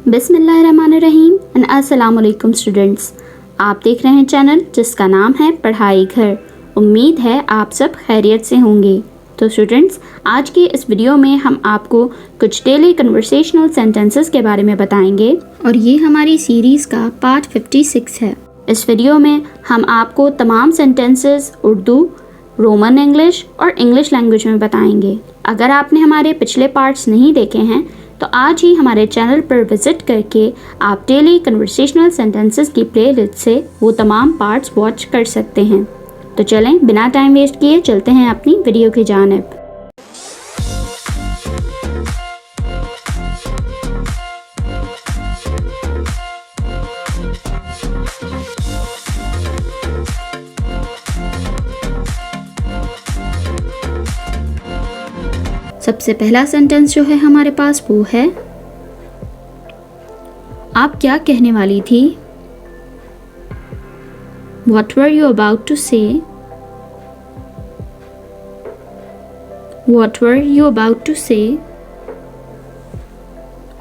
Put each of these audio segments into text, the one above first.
बिस्मिल्लाहिर्रहमानिर्रहीम एंड अस्सलाम वालेकुम स्टूडेंट्स। आप देख रहे हैं चैनल जिसका नाम है पढ़ाई घर। उम्मीद है आप सब खैरियत से होंगे। तो स्टूडेंट्स, आज की इस वीडियो में हम आपको कुछ डेली कन्वर्सेशनल सेंटेंसेस के बारे में बताएंगे और ये हमारी सीरीज़ का पार्ट 56 है। इस वीडियो में हम आपको तमाम सेंटेंसेस उर्दू, रोमन इंग्लिश और इंग्लिश लैंग्वेज में बताएंगे। अगर आपने हमारे पिछले पार्ट्स नहीं देखे हैं तो आज ही हमारे चैनल पर विज़िट करके आप डेली कन्वर्सेशनल सेंटेंसेस की प्लेलिस्ट से वो तमाम पार्ट्स वॉच कर सकते हैं। तो चलें बिना टाइम वेस्ट किए चलते हैं अपनी वीडियो की जानिब। सबसे पहला सेंटेंस जो है हमारे पास वो है, आप क्या कहने वाली थी? What were you about to say? What were you about to say?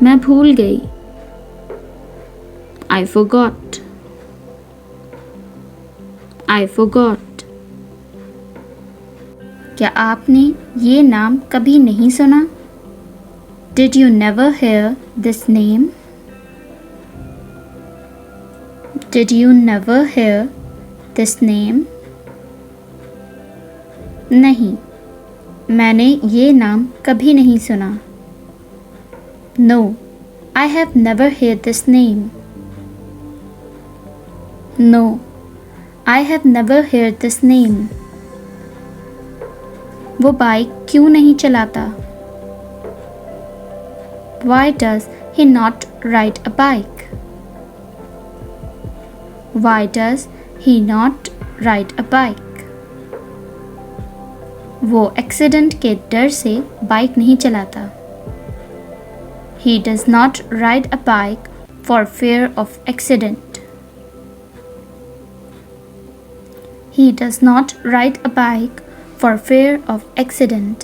मैं भूल गई। I forgot. I forgot. क्या आपने ये नाम कभी नहीं सुना? Did you never hear this name? Did you never hear this name? नहीं, मैंने ये नाम कभी नहीं सुना। No, I have never heard this name. No, I have never heard this name. वो बाइक क्यों नहीं चलाता? Why does he not ride a bike? Why does he not ride a bike? वो एक्सीडेंट के डर से बाइक नहीं चलाता। He does not ride a bike for fear of accident. He does not ride a bike for fear of accident.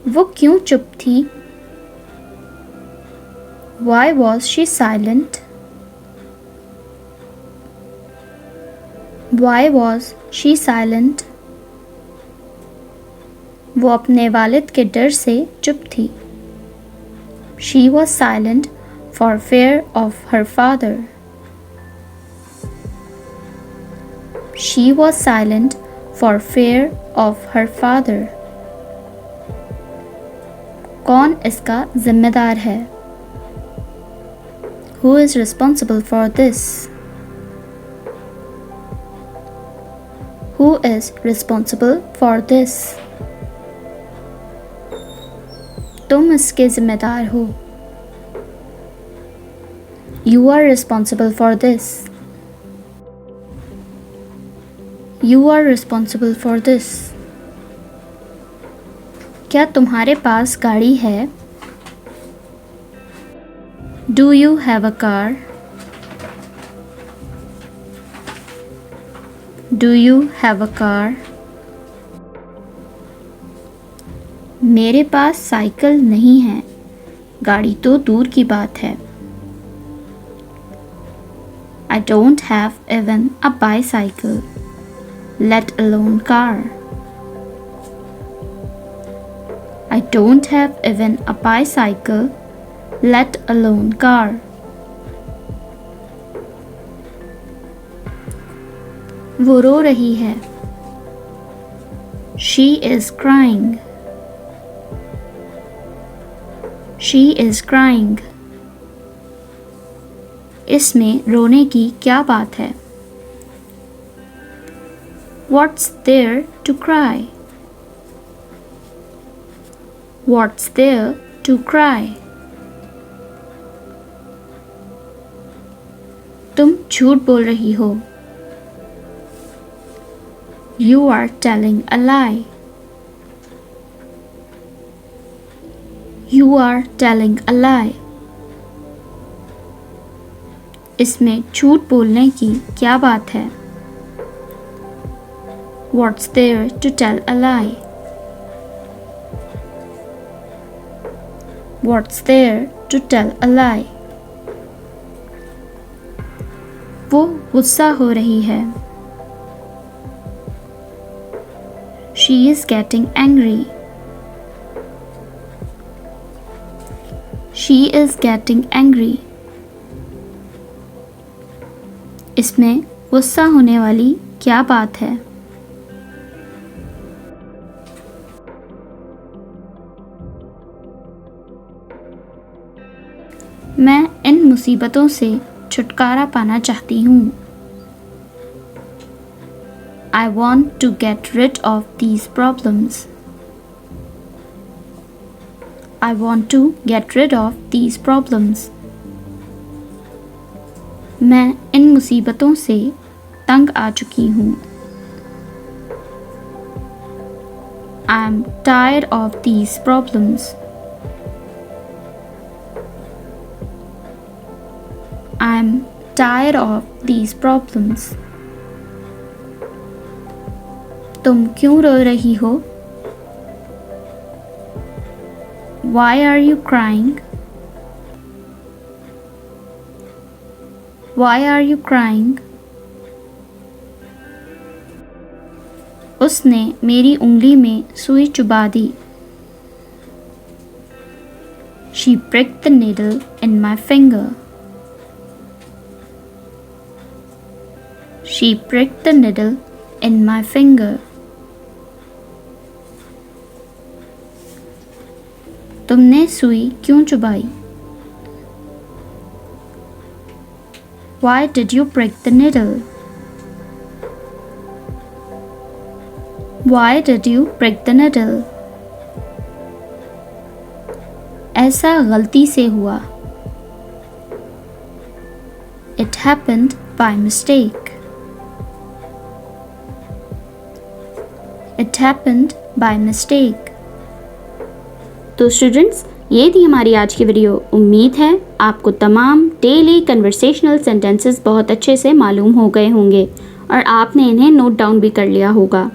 वो क्यों चुप थी? Why was she silent? Why was she silent? वो अपने वालिद के डर से चुप थी। She was silent for fear of her father. She was silent for fear of her father. कौन इसका जिम्मेदार है? Who is responsible for this? Who is responsible for this? तुम इसके जिम्मेदार हो। You are responsible for this. You are responsible for this. क्या तुम्हारे पास गाड़ी है? Do you have a car? Do you have a car? मेरे पास साइकिल नहीं है, गाड़ी तो दूर की बात है। I don't have even a bicycle, let alone car. I don't have even a bicycle, let alone car. वो रो रही है। She is crying. She is crying. इसमें रोने की क्या बात है? What's there to cry? What's there to cry? तुम झूठ बोल रही हो। You are telling a lie. You are telling a lie. इसमें झूठ बोलने की क्या बात है? What's there to tell a lie? What's there to tell a lie. वो गुस्सा हो रही है. She is getting angry. She is getting angry. इसमें गुस्सा होने वाली क्या बात है? मैं इन मुसीबतों से छुटकारा पाना चाहती हूँ. I want to get rid of these problems. I want to get rid of these problems. मैं इन मुसीबतों से तंग आ चुकी हूँ. I am tired of these problems. I am tired of these problems. तुम क्यों रो रही हो? Why are you crying? Why are you crying? उसने मेरी उंगली में सुई चुभा दी. She pricked the needle in my finger. She pricked the needle in my finger. तुमने सुई क्यों चुभाई? Why did you prick the needle? Why did you prick the needle? ऐसा गलती से हुआ. It happened by mistake. It happened by mistake. तो students, ये थी हमारी आज की वीडियो. उम्मीद है आपको तमाम डेली कन्वर्सेशनल सेंटेंसेस बहुत अच्छे से मालूम हो गए होंगे और आपने इन्हें नोट डाउन भी कर लिया होगा.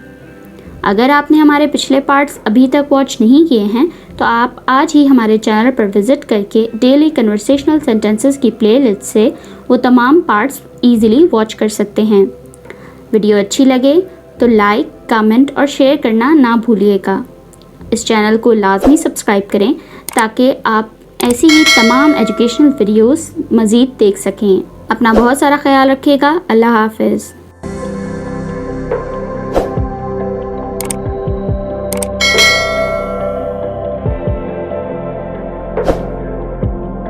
अगर आपने हमारे पिछले पार्ट्स अभी तक वॉच नहीं किए हैं तो आप आज ही हमारे चैनल पर विज़िट करके डेली कन्वर्सेशनल सेंटेंसेस की प्लेलिस्ट से वो तमाम पार्ट्स ईज़िली वॉच कर सकते हैं. वीडियो अच्छी लगे तो लाइक, कमेंट और शेयर करना ना भूलिएगा. इस चैनल को लाजमी सब्सक्राइब करें ताकि आप ऐसी ही तमाम एजुकेशनल वीडियोस मज़ीद देख सकें. अपना बहुत सारा ख्याल रखिएगा. अल्लाह हाफ़िज़.